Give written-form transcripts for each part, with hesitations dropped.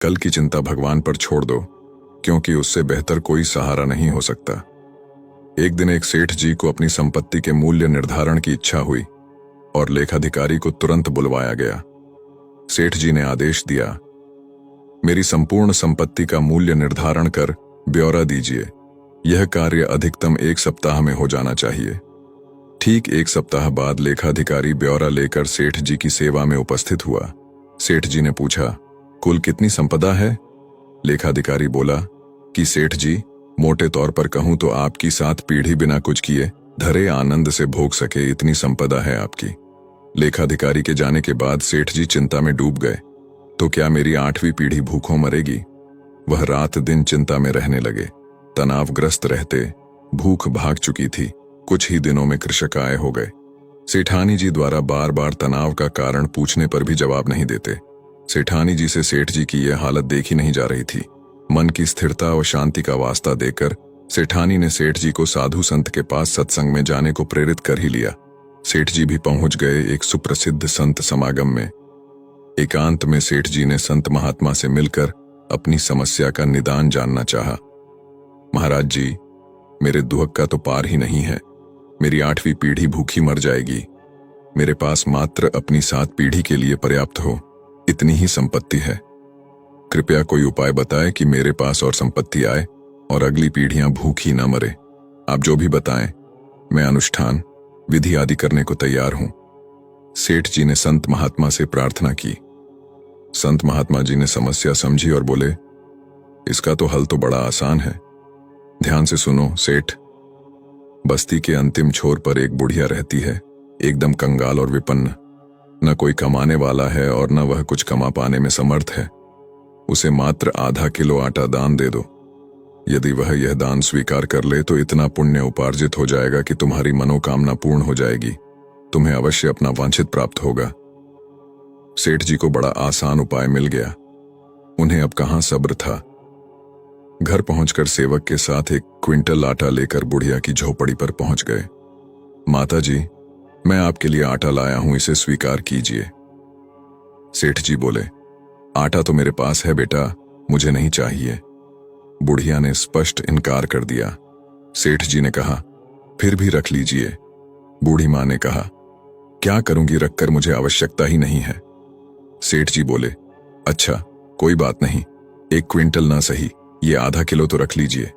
कल की चिंता भगवान पर छोड़ दो, क्योंकि उससे बेहतर कोई सहारा नहीं हो सकता। एक दिन एक सेठ जी को अपनी संपत्ति के मूल्य निर्धारण की इच्छा हुई और लेखाधिकारी को तुरंत बुलवाया गया। सेठ जी ने आदेश दिया, मेरी संपूर्ण संपत्ति का मूल्य निर्धारण कर ब्यौरा दीजिए। यह कार्य अधिकतम 1 सप्ताह में हो जाना चाहिए। ठीक 1 सप्ताह बाद लेखाधिकारी ब्यौरा लेकर सेठ जी की सेवा में उपस्थित हुआ। सेठ जी ने पूछा, कुल कितनी संपदा है? लेखाधिकारी बोला कि सेठ जी, मोटे तौर पर कहूं तो आपकी 7 पीढ़ी बिना कुछ किए धरे आनंद से भोग सके इतनी संपदा है आपकी। लेखाधिकारी के जाने के बाद सेठ जी चिंता में डूब गए। तो क्या मेरी 8वीं पीढ़ी भूखों मरेगी? वह रात दिन चिंता में रहने लगे। तनावग्रस्त रहते, भूख भाग चुकी थी। कुछ ही दिनों में कृषक आय हो गए। सेठानी जी द्वारा बार बार तनाव का कारण पूछने पर भी जवाब नहीं देते। सेठानी जी से सेठ जी की यह हालत देखी नहीं जा रही थी। मन की स्थिरता और शांति का वास्ता देकर सेठानी ने सेठ जी को साधु संत के पास सत्संग में जाने को प्रेरित कर ही लिया। सेठ जी भी पहुंच गए एक सुप्रसिद्ध संत समागम में। एकांत में सेठ जी ने संत महात्मा से मिलकर अपनी समस्या का निदान जानना चाहा। महाराज जी, मेरे दुहक का तो पार ही नहीं है। मेरी 8वीं पीढ़ी भूखी मर जाएगी। मेरे पास मात्र अपनी 7 पीढ़ी के लिए पर्याप्त हो, इतनी ही संपत्ति है। कृपया कोई उपाय बताएं कि मेरे पास और संपत्ति आए और अगली पीढ़ियां भूखी न मरे। आप जो भी बताएं, मैं अनुष्ठान विधि आदि करने को तैयार हूं। सेठ जी ने संत महात्मा से प्रार्थना की। संत महात्मा जी ने समस्या समझी और बोले, इसका तो हल तो बड़ा आसान है। ध्यान से सुनो सेठ। बस्ती के अंतिम छोर पर एक बुढ़िया रहती है, एकदम कंगाल और विपन्न। न कोई कमाने वाला है और न वह कुछ कमा पाने में समर्थ है। उसे मात्र आधा किलो आटा दान दे दो। यदि वह यह दान स्वीकार कर ले तो इतना पुण्य उपार्जित हो जाएगा कि तुम्हारी मनोकामना पूर्ण हो जाएगी। तुम्हें अवश्य अपना वांछित प्राप्त होगा। सेठ जी को बड़ा आसान उपाय मिल गया। उन्हें अब कहां सब्र था। घर पहुंचकर सेवक के साथ 1 क्विंटल आटा लेकर बुढ़िया की झोपड़ी पर पहुंच गए। माता जी, मैं आपके लिए आटा लाया हूं, इसे स्वीकार कीजिए। सेठ जी बोले, आटा तो मेरे पास है बेटा, मुझे नहीं चाहिए। बुढ़िया ने स्पष्ट इनकार कर दिया। सेठ जी ने कहा, फिर भी रख लीजिए। बूढ़ी मां ने कहा, क्या करूंगी रखकर, मुझे आवश्यकता ही नहीं है। सेठ जी बोले, अच्छा कोई बात नहीं, 1 क्विंटल ना सही, ये आधा किलो तो रख लीजिए।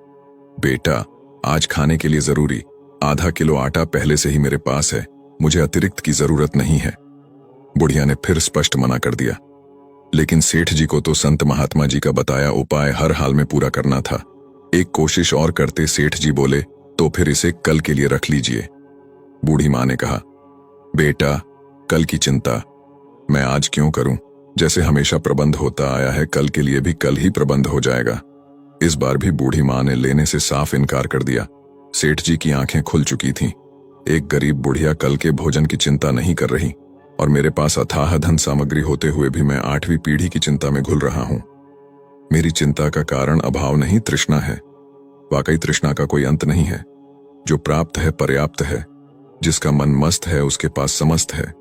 बेटा, आज खाने के लिए जरूरी आधा किलो आटा पहले से ही मेरे पास है, मुझे अतिरिक्त की जरूरत नहीं है। बुढ़िया ने फिर स्पष्ट मना कर दिया। लेकिन सेठ जी को तो संत महात्मा जी का बताया उपाय हर हाल में पूरा करना था। एक कोशिश और करते सेठ जी बोले, तो फिर इसे कल के लिए रख लीजिए। बूढ़ी मां ने कहा, बेटा, कल की चिंता मैं आज क्यों करूं? जैसे हमेशा प्रबंध होता आया है, कल के लिए भी कल ही प्रबंध हो जाएगा। इस बार भी बूढ़ी मां ने लेने से साफ इनकार कर दिया। सेठ जी की आंखें खुल चुकी थीं। एक गरीब बुढ़िया कल के भोजन की चिंता नहीं कर रही और मेरे पास अथाह धन सामग्री होते हुए भी मैं 8वीं पीढ़ी की चिंता में घुल रहा हूं। मेरी चिंता का कारण अभाव नहीं, तृष्णा है। वाकई तृष्णा का कोई अंत नहीं है। जो प्राप्त है पर्याप्त है। जिसका मन मस्त है उसके पास समस्त है।